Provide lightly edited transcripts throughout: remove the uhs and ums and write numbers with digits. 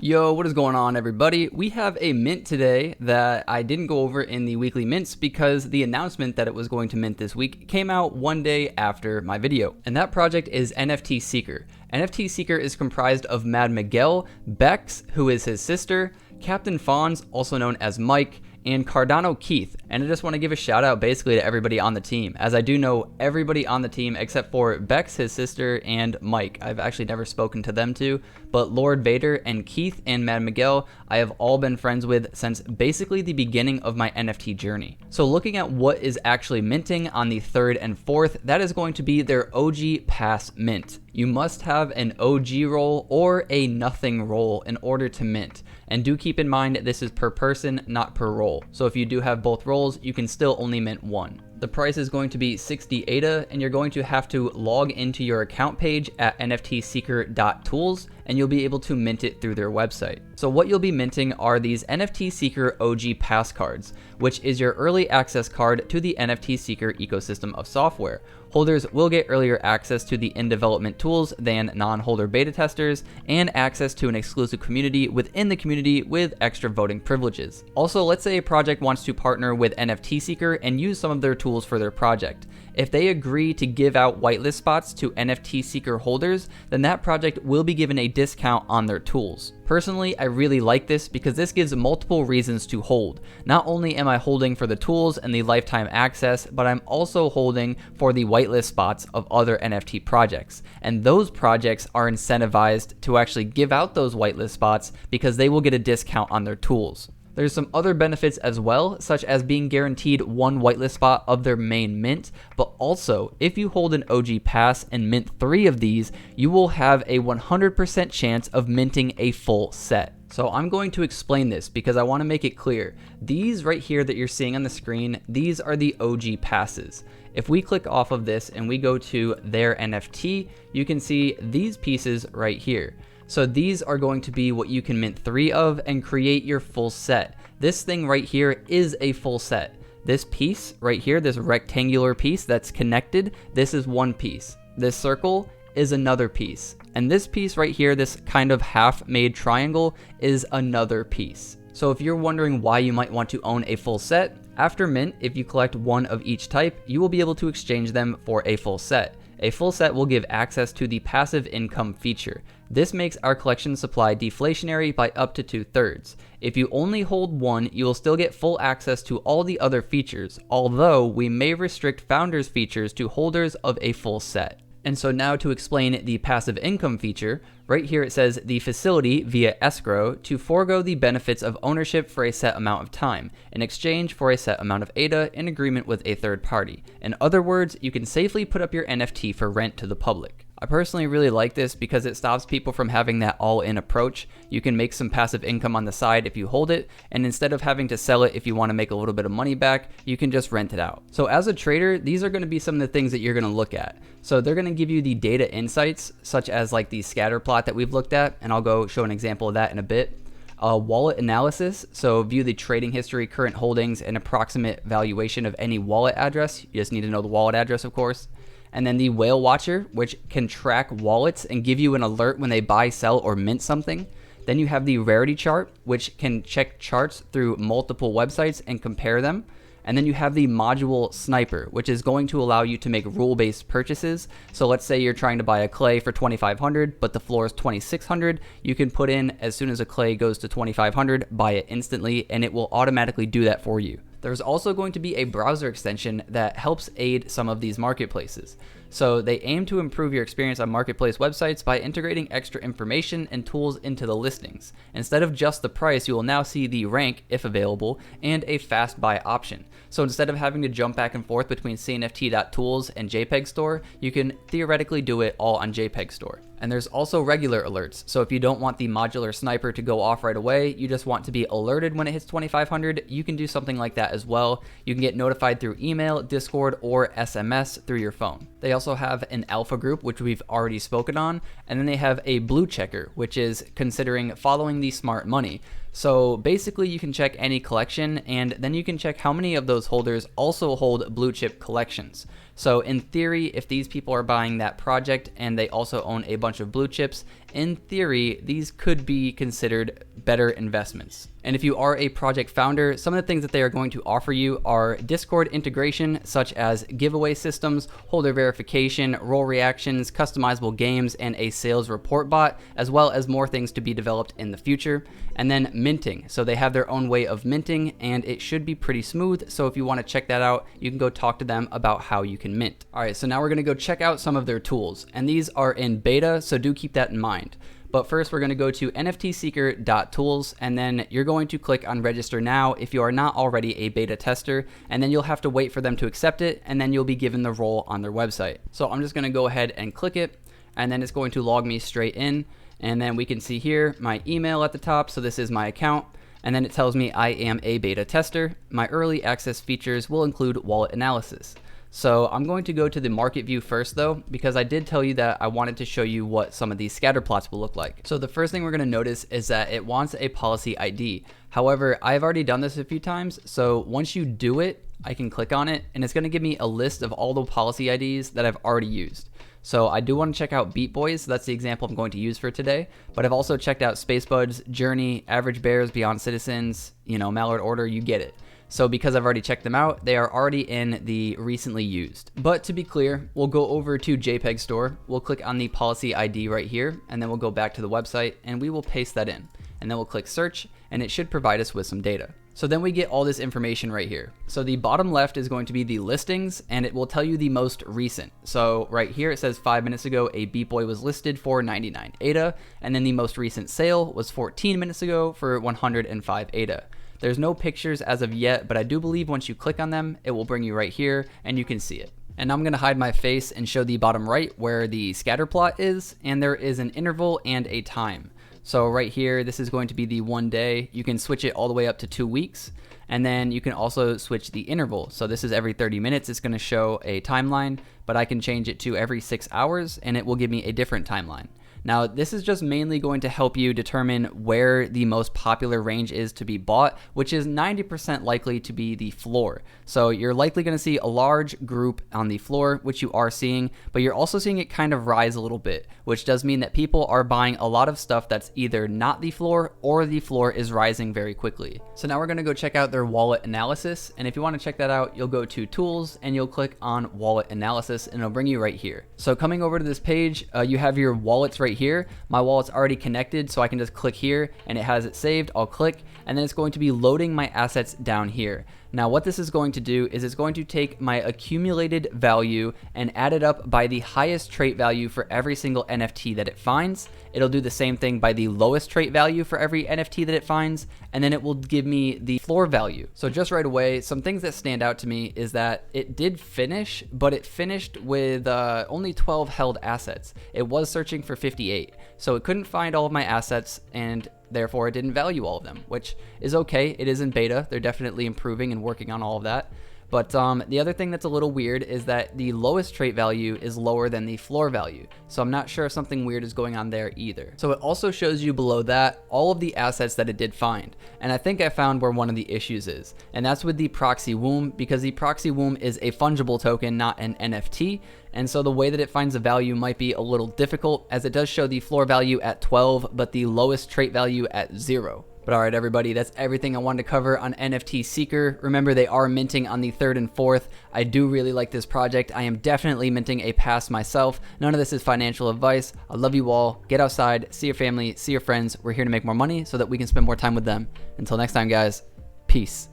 Yo, what is going on, everybody? We have a mint today that I didn't go over in the weekly mints because the announcement that it was going to mint this week came out one day after my video. And that project is Nftseeker. Nftseeker is comprised of Mad Miguel, Bex, who is his sister, Captain Fonz, also known as Mike, and Cardano Keith. And I just want to give a shout out basically to everybody on the team, as I do know everybody on the team except for Bex, his sister, and Mike. I've actually never spoken to them two, but Lord Vader and Keith and Mad Miguel, I have all been friends with since basically the beginning of my NFT journey. So looking at what is actually minting on the 3rd and 4th, that is going to be their OG Pass mint. You must have an OG roll or a nothing roll in order to mint. And do keep in mind this is per person, not per roll. So if you do have both rolls, you can still only mint one. The price is going to be 60 ADA, and you're going to have to log into your account page at Nftseeker.tools, and you'll be able to mint it through their website. So what you'll be minting are these Nftseeker OG Pass cards, which is your early access card to the Nftseeker ecosystem of software. Holders will get earlier access to the in-development tools than non-holder beta testers, and access to an exclusive community within the community with extra voting privileges. Also, let's say a project wants to partner with Nftseeker and use some of their tools for their project. If they agree to give out whitelist spots to Nftseeker holders, then that project will be given a discount on their tools. Personally, I really like this because this gives multiple reasons to hold. Not only am I holding for the tools and the lifetime access, but I'm also holding for the whitelist spots of other NFT projects. And those projects are incentivized to actually give out those whitelist spots because they will get a discount on their tools. There's some other benefits as well, such as being guaranteed one whitelist spot of their main mint, but also if you hold an OG pass and mint 3 of these, you will have a 100% chance of minting a full set. So I'm going to explain this because I want to make it clear. These right here that you're seeing on the screen, these are the OG passes. If we click off of this and we go to their NFT, you can see these pieces right here. So these are going to be what you can mint 3 of and create your full set. This thing right here is a full set. This piece right here, this rectangular piece that's connected, this is one piece. This circle is another piece. And this piece right here, this kind of half-made triangle, is another piece. So if you're wondering why you might want to own a full set, after mint, if you collect one of each type, you will be able to exchange them for a full set. A full set will give access to the passive income feature. This makes our collection supply deflationary by up to 2/3. If you only hold one, you will still get full access to all the other features, although we may restrict founders features to holders of a full set. And so now to explain the passive income feature, right here it says the facility via escrow to forego the benefits of ownership for a set amount of time in exchange for a set amount of ADA in agreement with a third party. In other words, you can safely put up your NFT for rent to the public. I personally really like this because it stops people from having that all-in approach. You can make some passive income on the side if you hold it, and instead of having to sell it if you want to make a little bit of money back, you can just rent it out. So as a trader, these are going to be some of the things that you're going to look at. So they're going to give you the data insights, such as like the scatter plot that we've looked at, and I'll go show an example of that in a bit. Wallet analysis, so view the trading history, current holdings, and approximate valuation of any wallet address. You just need to know the wallet address, of course. And then the whale watcher, which can track wallets and give you an alert when they buy, sell, or mint something. Then you have the rarity chart, which can check charts through multiple websites and compare them. And then you have the module sniper, which is going to allow you to make rule-based purchases. So let's say you're trying to buy a clay for 2,500, but the floor is 2,600. You can put in, as soon as a clay goes to 2,500, buy it instantly, and it will automatically do that for you. There's also going to be a browser extension that helps aid some of these marketplaces. So they aim to improve your experience on marketplace websites by integrating extra information and tools into the listings. Instead of just the price, you will now see the rank, if available, and a fast buy option. So instead of having to jump back and forth between CNFT.tools and JPEG Store, you can theoretically do it all on JPEG Store. And there's also regular alerts. So if you don't want the modular sniper to go off right away, you just want to be alerted when it hits 2,500, you can do something like that as well. You can get notified through email, Discord, or SMS through your phone. They also have an alpha group, which we've already spoken on, and then they have a blue checker, which is considering following the smart money. So basically you can check any collection, and then you can check how many of those holders also hold blue chip collections. So in theory, if these people are buying that project and they also own a bunch of blue chips, in theory, these could be considered better investments. And if you are a project founder, some of the things that they are going to offer you are Discord integration, such as giveaway systems, holder verification, role reactions, customizable games, and a sales report bot, as well as more things to be developed in the future. And then minting. So they have their own way of minting, and it should be pretty smooth. So if you want to check that out, you can go talk to them about how you can mint. All right, so now we're going to go check out some of their tools, and these are in beta, so do keep that in mind. But first, we're going to go to Nftseeker.tools, and then you're going to click on register now if you are not already a beta tester, and then you'll have to wait for them to accept it, and then you'll be given the role on their website. So I'm just going to go ahead and click it, and then it's going to log me straight in, and then we can see here my email at the top, so this is my account, and then it tells me I am a beta tester. My early access features will include wallet analysis. So I'm going to go to the market view first though, because I did tell you that I wanted to show you what some of these scatter plots will look like. So the first thing we're going to notice is that it wants a policy ID. However, I've already done this a few times. So once you do it, I can click on it and it's going to give me a list of all the policy IDs that I've already used. So I do want to check out Beat Boys. So that's the example I'm going to use for today. But I've also checked out Spacebuds, Journey, Average Bears, Beyond Citizens, Mallard Order, you get it. So because I've already checked them out, they are already in the recently used. But to be clear, we'll go over to JPEG Store. We'll click on the policy ID right here, and then we'll go back to the website and we will paste that in. And then we'll click search, and it should provide us with some data. So then we get all this information right here. So the bottom left is going to be the listings, and it will tell you the most recent. So right here it says 5 minutes ago a Beat Boy was listed for 99 ADA, and then the most recent sale was 14 minutes ago for 105 ADA. There's no pictures as of yet, but I do believe once you click on them, it will bring you right here and you can see it. And I'm going to hide my face and show the bottom right where the scatter plot is, and there is an interval and a time. So right here, this is going to be the 1 day. You can switch it all the way up to 2 weeks. And then you can also switch the interval. So this is every 30 minutes, it's going to show a timeline, but I can change it to every 6 hours and it will give me a different timeline. Now, this is just mainly going to help you determine where the most popular range is to be bought, which is 90% likely to be the floor. So you're likely going to see a large group on the floor, which you are seeing, but you're also seeing it kind of rise a little bit, which does mean that people are buying a lot of stuff that's either not the floor or the floor is rising very quickly. So now we're going to go check out their wallet analysis. And if you want to check that out, you'll go to tools and you'll click on wallet analysis and it'll bring you right here. So coming over to this page, you have your wallets right here. My wallet's already connected, so I can just click here and it has it saved. I'll click and then it's going to be loading my assets down here. Now what this is going to do is it's going to take my accumulated value and add it up by the highest trait value for every single NFT that it finds. It'll do the same thing by the lowest trait value for every NFT that it finds, and then it will give me the floor value. So just right away, some things that stand out to me is that it did finish, but it finished with only 12 held assets. It was searching for 58, so it couldn't find all of my assets, and therefore it didn't value all of them, which is okay. It is in beta. They're definitely improving and working on all of that. But the other thing that's a little weird is that the lowest trait value is lower than the floor value. So I'm not sure if something weird is going on there either. So it also shows you below that all of the assets that it did find. And I think I found where one of the issues is. And that's with the proxy womb, because the proxy womb is a fungible token, not an NFT. And so the way that it finds the value might be a little difficult, as it does show the floor value at 12, but the lowest trait value at 0. But all right, everybody, that's everything I wanted to cover on Nftseeker. Remember, they are minting on the 3rd and 4th. I do really like this project. I am definitely minting a pass myself. None of this is financial advice. I love you all. Get outside, see your family, see your friends. We're here to make more money so that we can spend more time with them. Until next time, guys, peace.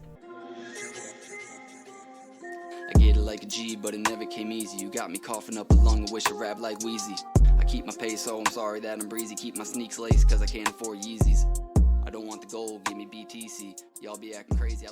I get it like a G, but it never came easy. You got me coughing up a lung, I wish I rap like Wheezy. I keep my pace, so I'm sorry that I'm breezy. Keep my sneaks laced, cause I can't afford Yeezys. I don't want the gold, give me BTC. Y'all be acting crazy.